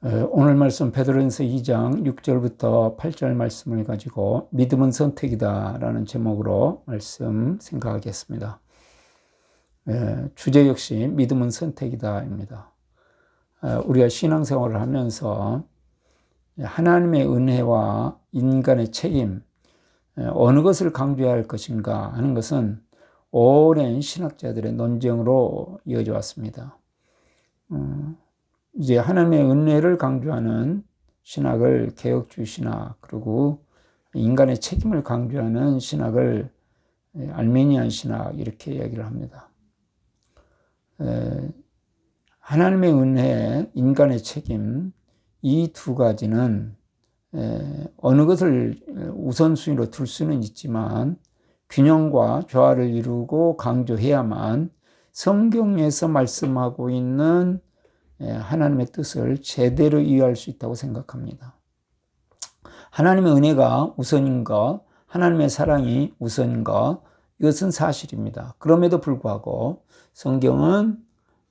오늘 말씀 베드로전서 2장 6절부터 8절 말씀을 가지고 믿음은 선택이다 라는 제목으로 말씀 생각하겠습니다. 주제 역시 믿음은 선택이다 입니다. 우리가 신앙생활을 하면서 하나님의 은혜와 인간의 책임, 어느 것을 강조해야 할 것인가 하는 것은 오랜 신학자들의 논쟁으로 이어져 왔습니다. 이제 하나님의 은혜를 강조하는 신학을 개혁주의 신학, 그리고 인간의 책임을 강조하는 신학을 알메니안 신학, 이렇게 이야기를 합니다. 하나님의 은혜, 인간의 책임, 이 두 가지는 어느 것을 우선순위로 둘 수는 있지만 균형과 조화를 이루고 강조해야만 성경에서 말씀하고 있는 하나님의 뜻을 제대로 이해할 수 있다고 생각합니다. 하나님의 은혜가 우선인 것, 하나님의 사랑이 우선인 것, 이것은 사실입니다. 그럼에도 불구하고 성경은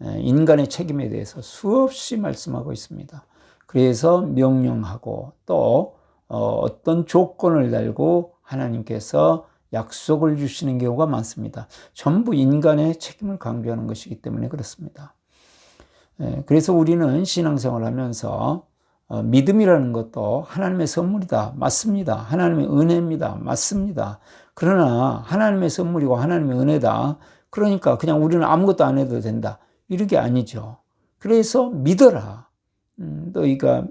인간의 책임에 대해서 수없이 말씀하고 있습니다. 그래서 명령하고 또 어떤 조건을 달고 하나님께서 약속을 주시는 경우가 많습니다. 전부 인간의 책임을 강조하는 것이기 때문에 그렇습니다. 그래서 우리는 신앙생활을 하면서 믿음이라는 것도 하나님의 선물이다. 맞습니다. 하나님의 은혜입니다. 맞습니다. 그러나 하나님의 선물이고 하나님의 은혜다. 그러니까 그냥 우리는 아무것도 안 해도 된다. 이게 아니죠. 그래서 믿어라. 너희가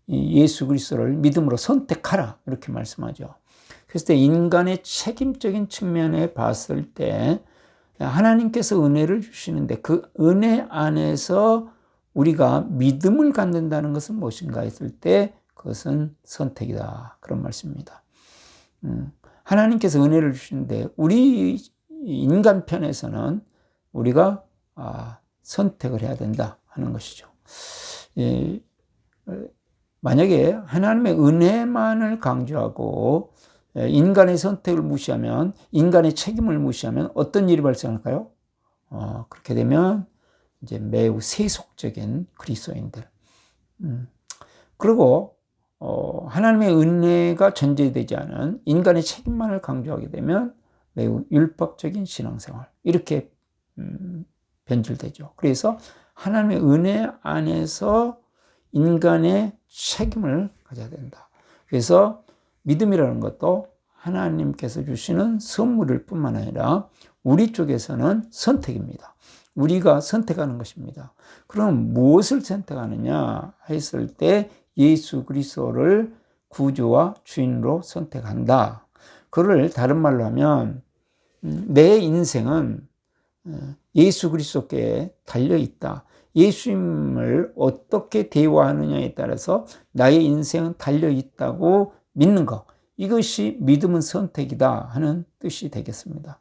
예수 그리스도를 믿음으로 선택하라. 이렇게 말씀하죠. 그래서 인간의 책임적인 측면에 봤을 때 하나님께서 은혜를 주시는데 그 은혜 안에서 우리가 믿음을 갖는다는 것은 무엇인가 했을 때 그것은 선택이다. 그런 말씀입니다. 하나님께서 은혜를 주시는데 우리 인간 편에서는 우리가 선택을 해야 된다 하는 것이죠. 만약에 하나님의 은혜만을 강조하고 인간의 선택을 무시하면, 인간의 책임을 무시하면 어떤 일이 발생할까요? 그렇게 되면 이제 매우 세속적인 그리스도인들. 그리고 하나님의 은혜가 전제되지 않은 인간의 책임만을 강조하게 되면 매우 율법적인 신앙생활, 이렇게 변질되죠. 그래서 하나님의 은혜 안에서 인간의 책임을 가져야 된다. 그래서 믿음이라는 것도 하나님께서 주시는 선물일 뿐만 아니라 우리 쪽에서는 선택입니다. 우리가 선택하는 것입니다. 그럼 무엇을 선택하느냐 했을 때 예수 그리스도를 구주와 주인으로 선택한다. 그를 다른 말로 하면 내 인생은 예수 그리스도께 달려있다. 예수님을 어떻게 대화하느냐에 따라서 나의 인생은 달려있다고 믿는 것, 이것이 믿음은 선택이다 하는 뜻이 되겠습니다.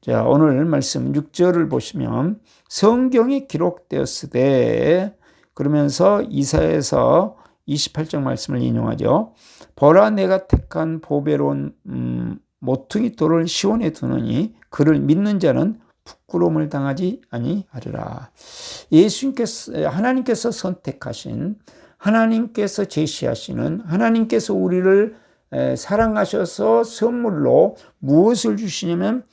자, 오늘 말씀 6절을 보시면 성경에 기록되었으되, 그러면서 이사야서 28장 말씀을 인용하죠. 보라, 내가 택한 보배로운 모퉁이 돌을 시온에 두느니 그를 믿는 자는 부끄러움을 당하지 아니하리라. 예수님께서, 하나님께서 선택하신, 하나님께서 제시하시는, 하나님께서 우리를 사랑하셔서 선물로 무엇을 주시냐면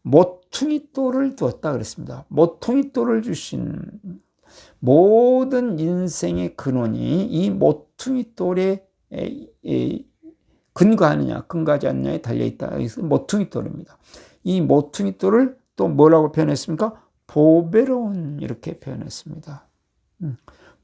모퉁이 돌을 두었다 그랬습니다. 모퉁이 돌을 주신, 모든 인생의 근원이 이 모퉁이 돌에 근거하느냐 근거하지 않느냐에 달려있다. 그래서 모퉁이 돌입니다. 이 모퉁이 돌을 또 뭐라고 표현했습니까? 보배로운, 이렇게 표현했습니다.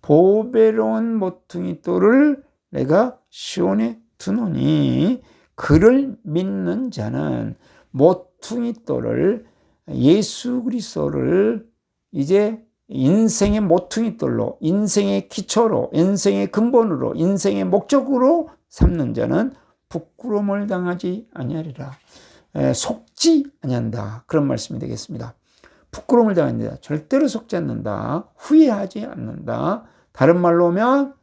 보배로운 모퉁이 돌을 내가 시온에 두노니 그를 믿는 자는, 모퉁이 돌을, 예수 그리스도를 이제 인생의 모퉁이 돌로, 인생의 기초로, 인생의 근본으로, 인생의 목적으로 삼는 자는 부끄러움을 당하지 아니하리라. 속지 아니한다. 그런 말씀이 되겠습니다. 부끄러움을 당한다. 절대로 속지 않는다. 후회하지 않는다. 다른 말로 하면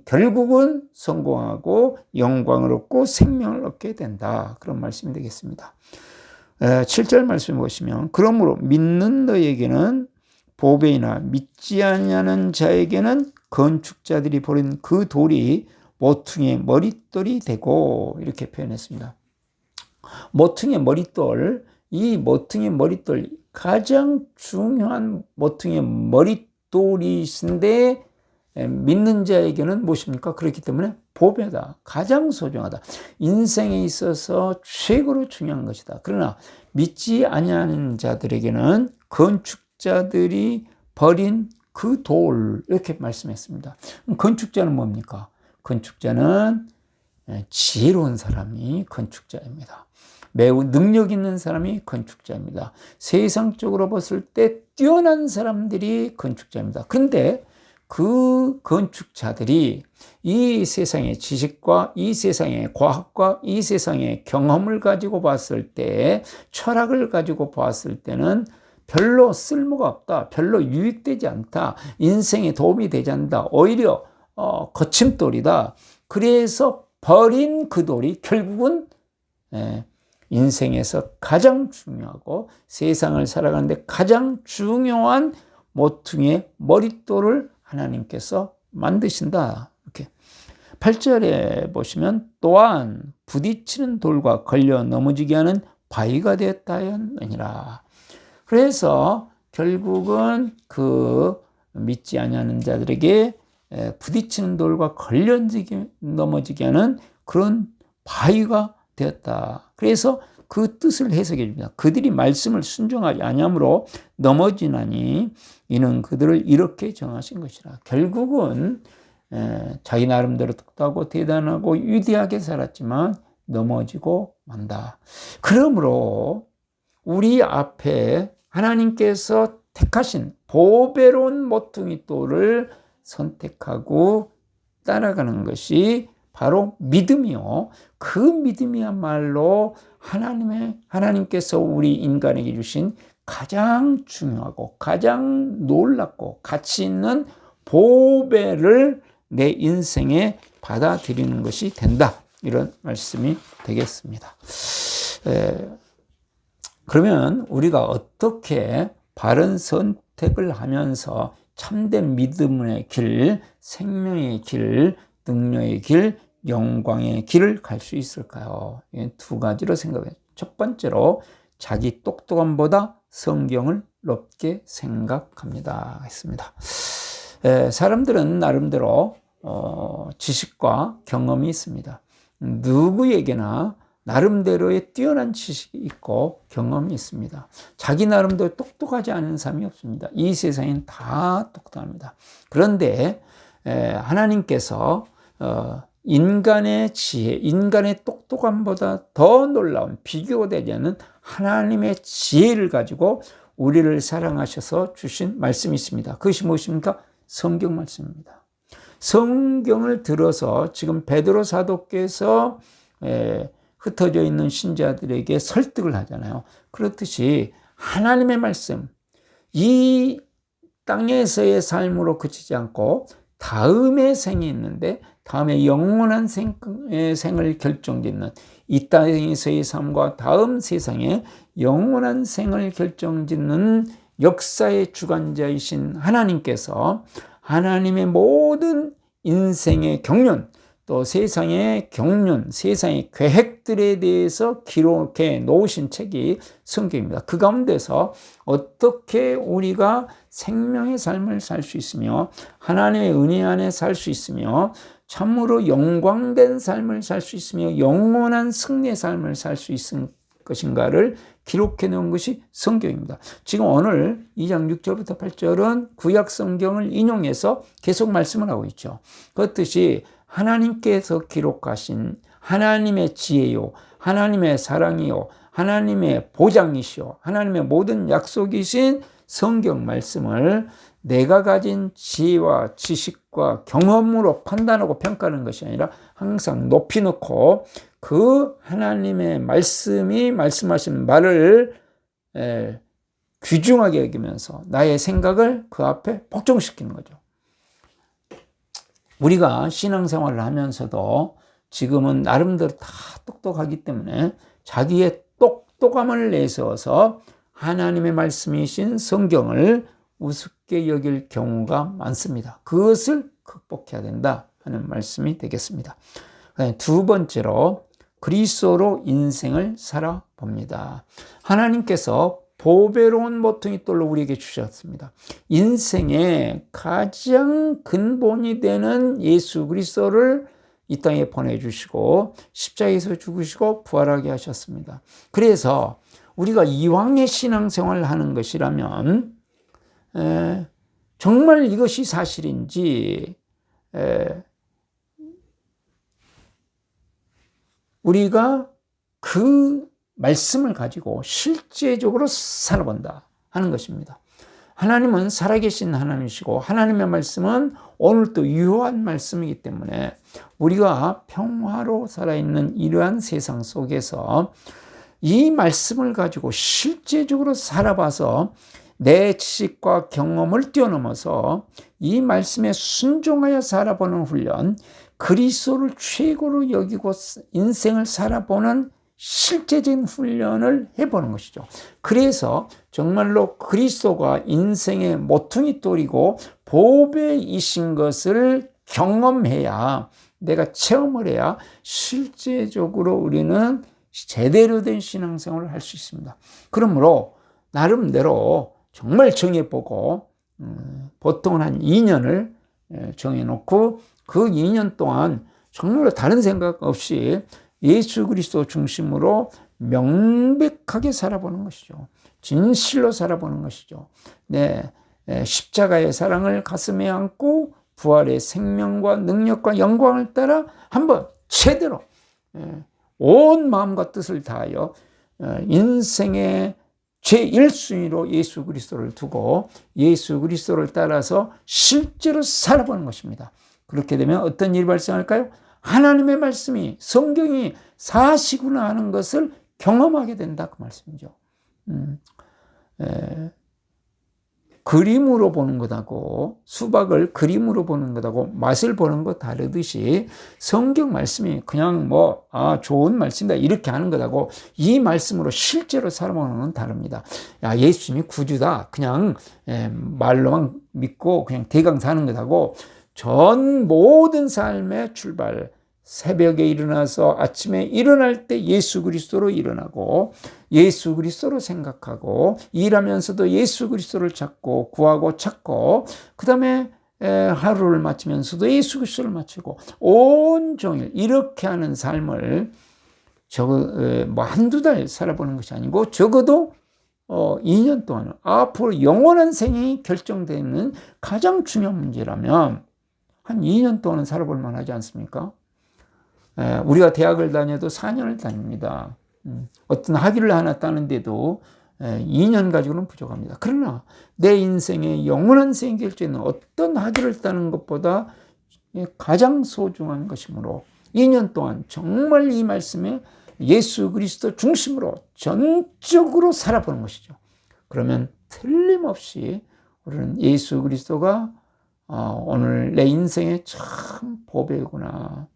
결국은 성공하고 영광을 얻고 생명을 얻게 된다. 그런 말씀이 되겠습니다. 7절 말씀 보시면 그러므로 믿는 너에게는 보배이나 믿지 아니하는 자에게는 건축자들이 버린 그 돌이 모퉁이의 머릿돌이 되고, 이렇게 표현했습니다. 모퉁이의 머릿돌, 이 모퉁이의 머릿돌, 가장 중요한 모퉁이의 머릿돌이신데 믿는 자에게는 무엇입니까? 그렇기 때문에 보배다. 가장 소중하다. 인생에 있어서 최고로 중요한 것이다. 그러나 믿지 아니하는 자들에게는 건축자들이 버린 그 돌, 이렇게 말씀했습니다. 건축자는 뭡니까? 건축자는 지혜로운 사람이 건축자입니다. 매우 능력 있는 사람이 건축자입니다. 세상적으로 봤을 때 뛰어난 사람들이 건축자입니다. 그런데 그 건축자들이 이 세상의 지식과 이 세상의 과학과 이 세상의 경험을 가지고 봤을 때, 철학을 가지고 봤을 때는 별로 쓸모가 없다, 별로 유익되지 않다, 인생에 도움이 되지 않는다, 오히려 거침돌이다. 그래서 버린 그 돌이 결국은 인생에서 가장 중요하고 세상을 살아가는데 가장 중요한 모퉁이의 머릿돌을 하나님께서 만드신다. 이렇게 8절에 보시면 또한 부딪히는 돌과 걸려 넘어지게 하는 바위가 되었다 하였느니라. 그래서 결국은 그 믿지 아니하는 자들에게 부딪히는 돌과 걸려 넘어지게 하는 그런 바위가 되었다. 그래서 그 뜻을 해석해 줍니다. 그들이 말씀을 순종하지 아니함으로 넘어지나니 이는 그들을 이렇게 정하신 것이라. 결국은 자기 나름대로 똑똑하고 대단하고 위대하게 살았지만 넘어지고 만다. 그러므로 우리 앞에 하나님께서 택하신 보배로운 모퉁이 돌을 선택하고 따라가는 것이 바로 믿음이요. 그 믿음이야말로 하나님께서 우리 인간에게 주신 가장 중요하고 가장 놀랍고 가치 있는 보배를 내 인생에 받아들이는 것이 된다. 이런 말씀이 되겠습니다. 그러면 우리가 어떻게 바른 선택을 하면서 참된 믿음의 길, 생명의 길, 능력의 길, 영광의 길을 갈 수 있을까요? 두 가지로 생각해요. 첫 번째로 자기 똑똑함보다 성경을 높게 생각합니다. 했습니다. 사람들은 나름대로 지식과 경험이 있습니다. 누구에게나 나름대로의 뛰어난 지식이 있고 경험이 있습니다. 자기 나름대로 똑똑하지 않은 사람이 없습니다. 이 세상엔 다 똑똑합니다. 그런데 하나님께서 인간의 지혜, 인간의 똑똑함보다 더 놀라운 비교되지 않는 하나님의 지혜를 가지고 우리를 사랑하셔서 주신 말씀이 있습니다. 그것이 무엇입니까? 성경 말씀입니다. 성경을 들어서 지금 베드로 사도께서 흩어져 있는 신자들에게 설득을 하잖아요. 그렇듯이 하나님의 말씀, 이 땅에서의 삶으로 그치지 않고 다음의 생이 있는데 다음에 영원한 생을 결정짓는 이 땅에서의 삶과 다음 세상에 영원한 생을 결정짓는 역사의 주관자이신 하나님께서 하나님의 모든 인생의 경륜, 또 세상의 경륜, 세상의 계획들에 대해서 기록해 놓으신 책이 성경입니다. 그 가운데서 어떻게 우리가 생명의 삶을 살 수 있으며 하나님의 은혜 안에 살 수 있으며 참으로 영광된 삶을 살 수 있으며 영원한 승리의 삶을 살 수 있을 것인가를 기록해 놓은 것이 성경입니다. 지금 오늘 2장 6절부터 8절은 구약 성경을 인용해서 계속 말씀을 하고 있죠. 그렇듯이 하나님께서 기록하신 하나님의 지혜요, 하나님의 사랑이요, 하나님의 보장이시요, 하나님의 모든 약속이신 성경 말씀을 내가 가진 지혜와 지식과 경험으로 판단하고 평가하는 것이 아니라 항상 높이 놓고 그 하나님의 말씀이 말씀하신 말을 귀중하게 여기면서 나의 생각을 그 앞에 복종시키는 거죠. 우리가 신앙생활을 하면서도 지금은 나름대로 다 똑똑하기 때문에 자기의 똑똑함을 내세워서 하나님의 말씀이신 성경을 우습게 여길 경우가 많습니다. 그것을 극복해야 된다 하는 말씀이 되겠습니다. 두 번째로 그리스도로 인생을 살아봅니다. 하나님께서 보배로운 모퉁이 돌로 우리에게 주셨습니다. 인생의 가장 근본이 되는 예수 그리스도를 이 땅에 보내주시고 십자가에서 죽으시고 부활하게 하셨습니다. 그래서 우리가 이왕의 신앙생활을 하는 것이라면 정말 이것이 사실인지 우리가 그 말씀을 가지고 실제적으로 살아본다 하는 것입니다. 하나님은 살아계신 하나님이시고 하나님의 말씀은 오늘도 유효한 말씀이기 때문에 우리가 평화로 살아있는 이러한 세상 속에서 이 말씀을 가지고 실제적으로 살아봐서 내 지식과 경험을 뛰어넘어서 이 말씀에 순종하여 살아보는 훈련, 그리스도를 최고로 여기고 인생을 살아보는 실제적인 훈련을 해보는 것이죠. 그래서 정말로 그리스도가 인생의 모퉁이 돌이고 보배이신 것을 경험해야, 내가 체험을 해야 실제적으로 우리는 제대로 된 신앙생활을 할 수 있습니다. 그러므로 나름대로 정말 정해보고 보통은 한 2년을 정해놓고 그 2년 동안 정말로 다른 생각 없이 예수 그리스도 중심으로 명백하게 살아보는 것이죠. 진실로 살아보는 것이죠. 네, 십자가의 사랑을 가슴에 안고 부활의 생명과 능력과 영광을 따라 한번 제대로 온 마음과 뜻을 다하여 인생의 제1순위로 예수 그리스도를 두고 예수 그리스도를 따라서 실제로 살아보는 것입니다. 그렇게 되면 어떤 일이 발생할까요? 하나님의 말씀이, 성경이 사시구나 하는 것을 경험하게 된다, 그 말씀이죠. 그림으로 보는 것하고, 수박을 그림으로 보는 것하고 맛을 보는 것 다르듯이 성경 말씀이 그냥 좋은 말씀이다 이렇게 하는 것하고 이 말씀으로 실제로 살아보는 건 다릅니다. 야, 예수님이 구주다 그냥 말로만 믿고 그냥 대강 사는 것하고 전 모든 삶의 출발, 새벽에 일어나서 아침에 일어날 때 예수 그리스도로 일어나고 예수 그리스도로 생각하고 일하면서도 예수 그리스도를 찾고 구하고 찾고 그 다음에 하루를 마치면서도 예수 그리스도를 마치고 온종일 이렇게 하는 삶을 한두 달 살아보는 것이 아니고 적어도 2년 동안 앞으로 영원한 생이 결정되는 가장 중요한 문제라면 한 2년 동안은 살아볼 만하지 않습니까? 우리가 대학을 다녀도 4년을 다닙니다. 어떤 학위를 하나 따는데도 2년 가지고는 부족합니다. 그러나 내 인생의 영원한 생 결정은 어떤 학위를 따는 것보다 가장 소중한 것이므로 2년 동안 정말 이 말씀에 예수 그리스도 중심으로 전적으로 살아보는 것이죠. 그러면 틀림없이 우리는 예수 그리스도가 오늘 내 인생에 참 보배구나.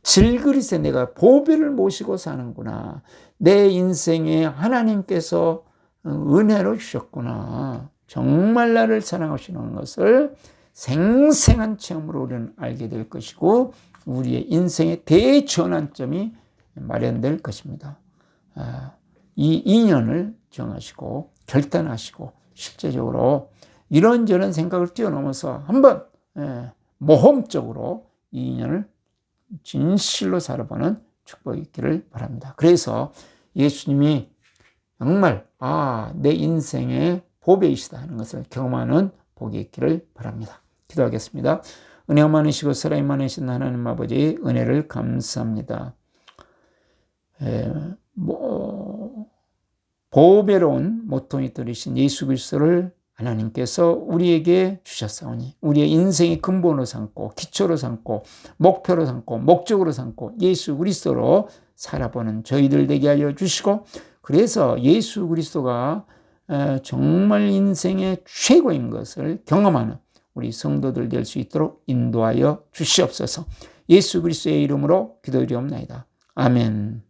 질그릇에 내가 보배를 모시고 사는구나. 내 인생에 하나님께서 은혜로 주셨구나. 정말 나를 사랑하시는 것을 생생한 체험으로 우리는 알게 될 것이고 우리의 인생의 대전환점이 마련될 것입니다. 이 인연을 정하시고 결단하시고 실제적으로 이런저런 생각을 뛰어넘어서 한번 모험적으로 이 인연을 진실로 살아보는 축복이 있기를 바랍니다. 그래서 예수님이 정말 내 인생의 보배이시다 하는 것을 경험하는 복이 있기를 바랍니다. 기도하겠습니다. 은혜가 많으시고 사랑이 많으신 하나님 아버지 은혜를 감사합니다. 보배로운 모퉁이 돌이신 예수 그리스도를 하나님께서 우리에게 주셨사오니 우리의 인생의 근본으로 삼고 기초로 삼고 목표로 삼고 목적으로 삼고 예수 그리스도로 살아보는 저희들 되게 하여 주시고 그래서 예수 그리스도가 정말 인생의 최고인 것을 경험하는 우리 성도들 될 수 있도록 인도하여 주시옵소서. 예수 그리스도의 이름으로 기도드리옵나이다. 아멘.